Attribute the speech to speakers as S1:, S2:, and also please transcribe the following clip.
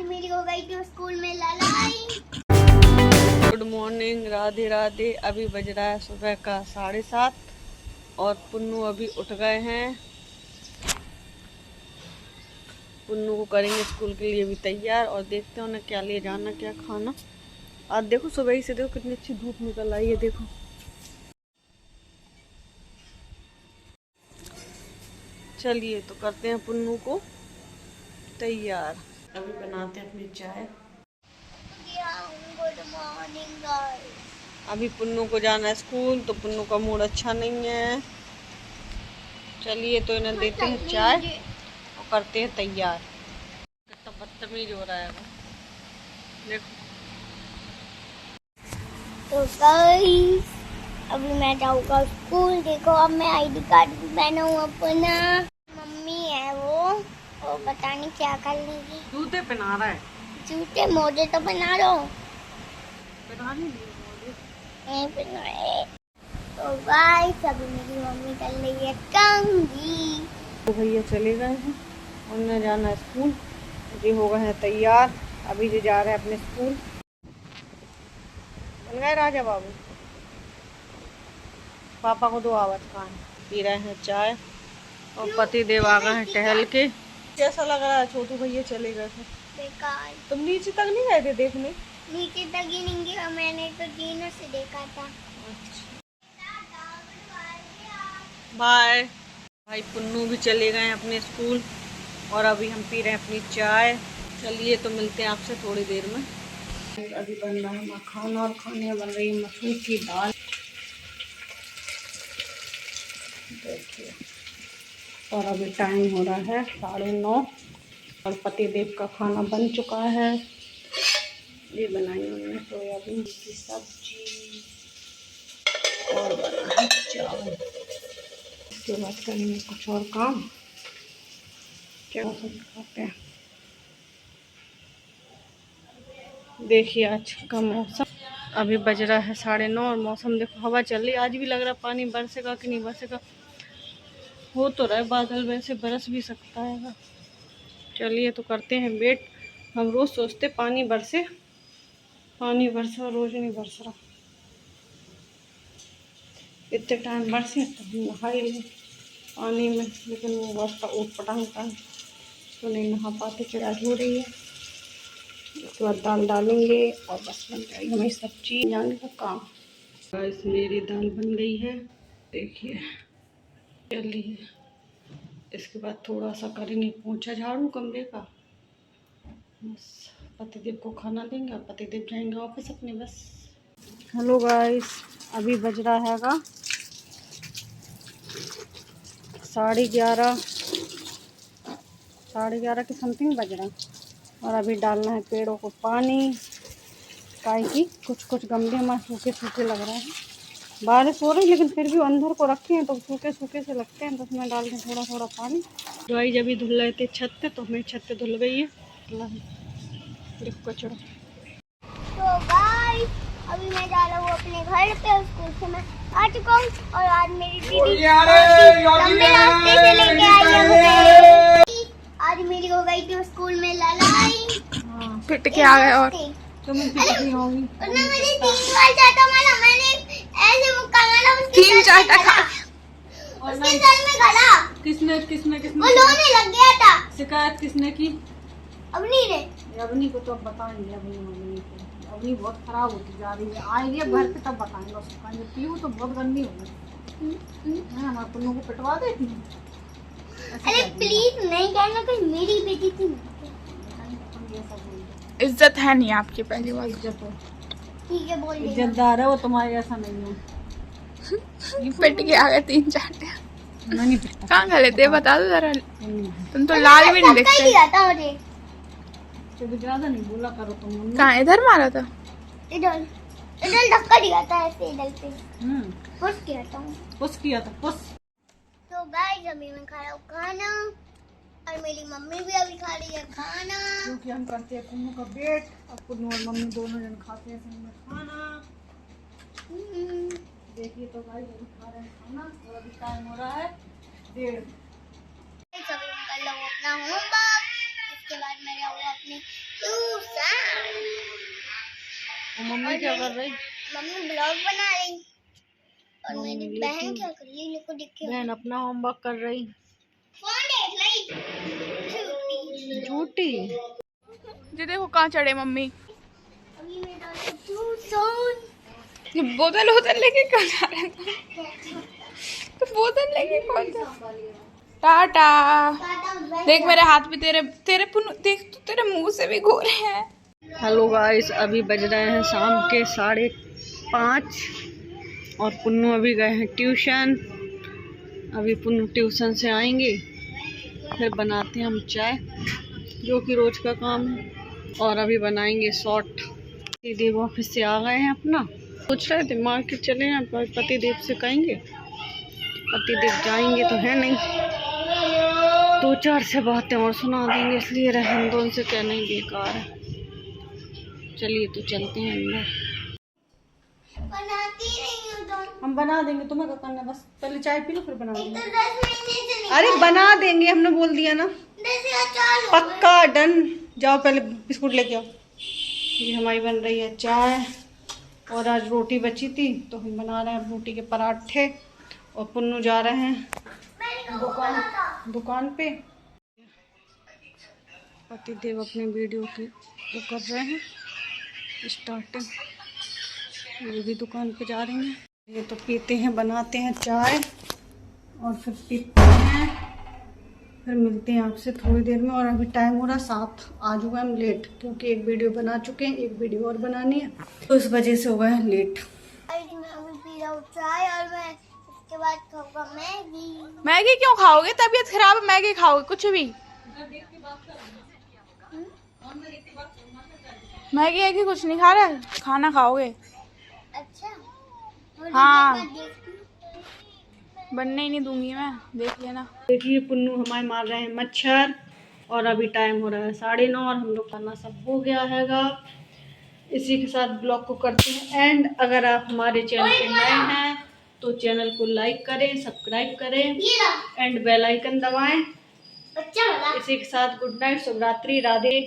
S1: मेरी हो गई थी स्कूल में लड़ाई।
S2: Good morning, Radhe Radhe. अभी बज रहा है सुबह का 7:30 और पुन्नू अभी उठ गए हैं। पुन्नू को करेंगे स्कूल के लिए भी तैयार और देखते हैं उन्हें क्या ले जाना, क्या खाना। आज देखो सुबह ही से देखो कितनी अच्छी धूप निकल आई है। देखो चलिए तो करते हैं पुन्नू को तैयार। अभी बनाते हैं अपनी चाय।
S1: Good morning guys.
S2: अभी पुन्नू को जाना है स्कूल तो पुन्नू का मूड अच्छा नहीं है। चलिए तो इन्हें देते हैं चाय और करते हैं तैयार। कितना बदतमीज हो रहा है वो, देखो।
S1: तो गाइस अभी मैं जाऊंगा स्कूल। देखो अब मैं आईडी कार्ड भी पहना हूँ अपना। मम्मी है वो पता नहीं क्या कर लेगी।
S2: जूते पहना रहा है।
S1: जूते मोजे तो बना लो।
S2: पहना नहीं लिए मोजे।
S1: नहीं पहनाए। तो गाइस अभी मेरी मम्मी कर रही है कंघी।
S2: तो भैया चले गए हैं, उन्हें जाना है स्कूल। ये हो गए हैं तैयार, अभी ये जा रहे हैं अपने स्कूल। बन गए राजा बाबू। पापा को दो आवाज खाएं। पी रहे हैं चाय और पति देव आ गए हैं टहल के। कैसा लग रहा है? छोटू भैया चले गए थे।
S1: बेकार।
S2: तुम नीचे तक नहीं गए थे देखने?
S1: नीचे तक ही नहीं गया, मैंने तो जीनों से देखा था।
S2: बाय। भाई पुन्नू भी चले गए हैं अपने स्कूल और अभी हम पी रहे हैं अपनी चाय। चलिए तो मिलते हैं आपसे थोड़ी देर में। अभी बन रहा है खाना और खाने में बन रही है मसूर की दाल। देखिए, और अभी टाइम हो रहा है 9:30 और पति देव का खाना बन चुका है। ये बनाई उन्होंने सोयाबीन की सब्जी और बना है चावल। इसके बाद करेंगे कुछ और काम। क्या खाते हैं? देखिए आज का मौसम अभी बज रहा है 9:30 और मौसम देखो, हवा चल रही है। आज भी लग रहा है पानी बरसेगा कि नहीं बरसेगा। हो तो रहा है बादल, वैसे बरस भी सकता है। चलिए तो करते हैं वेट। हम रोज़ सोचते पानी बरसे और रोज नहीं बरस रहा। इतने टाइम बरसे तो हम नहा ही लें पानी में, लेकिन वो बरसता ऊट पटांगता है तो नहीं नहा पाते। चिड़ाई हो रही है। उसके बाद दाल डालेंगे और बस बन जाएगी हमारी सब्जी जाने का काम। बस मेरी दाल बन गई है, देखिए। चलिए इसके बाद थोड़ा सा करेंगे पोंछा झाड़ू कमरे का। बस पतिदेव को खाना देंगे और पतिदेव जाएंगे ऑफिस अपने। बस हेलो गाइस, अभी बज रहा हैगा 11:30 के समथिंग बज रहा है। और अभी डालना है पेड़ों को पानी। काहे की कुछ गमले हमारे सूखे सूखे लग रहे हैं। बारिश हो रही लेकिन फिर भी अंदर को रखे हैं तो सूखे सूखे से लगते हैं। तो उसमें डाल दें थोड़ा थोड़ा पानी। दवाई जब भी धुल रहे थे छत पे तो हमें छत पे धुल गई है। देखो कचड़ा।
S1: तो गाइस अभी मैं जा रहा हूँ अपने घर पे। स्कूल से मैं आ चुका हूँ और आज मेरी दीदी लंबे रास्ते से लेके आई है मुझे। आज मेरी हो गई थी स्कूल में लड़ाई।
S3: पिट के आ गए और
S2: तुम पिटती होंगी।
S1: उसने मुझे 3 बार चाटा मारा। मैंने ऐसे मुक्का मारा उसके
S3: 3-4 टका।
S1: उसके सर में गला।
S2: किसने
S1: वो लोने लग गया था।
S2: शिकायत किसने की?
S1: अबनी ने।
S2: अवनी को तो अब बताएंगे। अवनी बहुत खराब होती जा रही है। आएंगे घर पे तब बताएंगे उसको। पीहू तो बहुत गंदी हो गई है। हमारे पुन्नू को पिटवा देती है।
S1: अरे प्लीज नहीं कहना कि मेरी बेटी थी।
S3: इज्जत है नहीं आपकी, पहली बात।
S2: इज्जत हो,
S1: ठीक है बोल दे।
S2: इज्जतदार है वो, तुम्हारी ऐसा नहीं है।
S3: पिट के आ गए 3-4 टका।
S2: मैं नहीं पिटता।
S3: कहाँ गए थे बता दो जरा। तुम तो लाल भी नहीं दिखते।
S1: दिया था मुझे।
S2: तो ज्यादा नहीं बोला करो तुम।
S3: कहाँ इधर मारा था?
S1: इधर धक्का दिया था ऐसे इधर पे। पुश किया था।
S2: पुश किया था पुश।
S1: तो गाइस अभी मैं खा रहा हूँ खाना और मेरी मम्मी भी अभी खा रही है खाना।
S2: क्योंकि हम करते हैं पुन्नू का वेट। अब पुन्नू और मम्मी दोनों जन खाते हैं संग में खाना। देखिए तो गाइस अभी खा रहे हैं खाना और अभी टाइम हो रहा है 1:30।
S1: अभी मैं कर लूँ अपना होमवर्क। इसके बाद मैं जाऊँगा अपने
S2: मम्मी क्या कर रही?
S1: मम्मी ब्लॉग बना रही और मेरी बहन क्या कर रही है? देखिए
S2: बहन अपना होमवर्क कर रही।
S1: फोन देख रही।
S2: झूठी।
S3: जी देखो कहाँ चढ़े मम्मी।
S1: अभी मैं डालती ट्यूशन।
S3: ये बोतल वोतल लेके कहाँ जा रहे हैं? तो बोतल लेके कौन जा? टाटा। देख मेरे हाथ में तेरे तेरे देख तो तेरे मुंह से भी घोरे हैं।
S2: हेलो गाइस, अभी बज रहे हैं शाम के 5:30 और पुन्नू अभी गए हैं ट्यूशन। अभी पुन्नू ट्यूशन से आएंगे, फिर बनाते हैं हम चाय, जो कि रोज का काम है, और अभी बनाएंगे शॉर्ट। पतिदेव ऑफिस से आ गए हैं अपना, सोच रहे थे मार्केट चले हैं, पतिदेव से कहेंगे, पतिदेव जाएंगे तो है नहीं, 2-4 से बातें और सुना देंगे, इसलिए रहने दो, उनसे कहना ही बेकार है। चलिए तो चलते हैं अंदर।
S1: बनाती नहीं हूँ तो
S2: हम बना देंगे, तुम्हें क्या करना, बस पहले चाय पी लो फिर बना
S1: तो
S2: देंगे।
S1: 10 महीने से नहीं
S2: अरे बना देंगे, हमने बोल दिया ना,
S1: 10 या 4 हो
S2: पक्का डन। जाओ पहले बिस्कुट लेके आओ। ये हमारी बन रही है चाय, और आज रोटी बची थी तो हम बना रहे हैं रोटी के पराठे, और पुन्नू जा रहे हैं दुकान पे। पतिदेव अपने वीडियो की वो कर रहे हैं स्टार्टिंग, ये भी दुकान पे जा रही हैं। ये तो पीते हैं, बनाते हैं चाय और फिर पीते हैं, फिर मिलते हैं आपसे थोड़ी देर में। और अभी टाइम हो रहा 7, आज हुआ हम लेट, क्योंकि एक वीडियो बना चुके हैं, एक वीडियो और बनानी है, तो इस वजह से हो गए हैं लेट।
S1: मैं अभी पी रहा हूँ चाय और मैं इसके बाद खाऊंगा मैगी।
S3: मैगी क्यों खाओगे? तबीयत खराब है, मैगी खाओगे? कुछ भी मैगी ऐगी कुछ नहीं खा रहा, खाना खाओगे।
S1: अच्छा
S3: हाँ।
S1: मैं देखती हूँ।
S3: बनने ही नहीं दूंगी मैं, देख लेना।
S2: देखिए पुन्नू हमारे मार रहे हैं मच्छर, और अभी टाइम हो रहा है 9:30 और हम लोग खाना सब हो गया हैगा। इसी के साथ ब्लॉग को करते हैं एंड। अगर आप हमारे चैनल पे नए हैं तो चैनल को लाइक करें, सब्सक्राइब करें एंड बेल आइकन दबाएं।
S1: बच्चा वाला
S2: इसी के साथ गुड नाइट, शुभ रात्रि, राधे।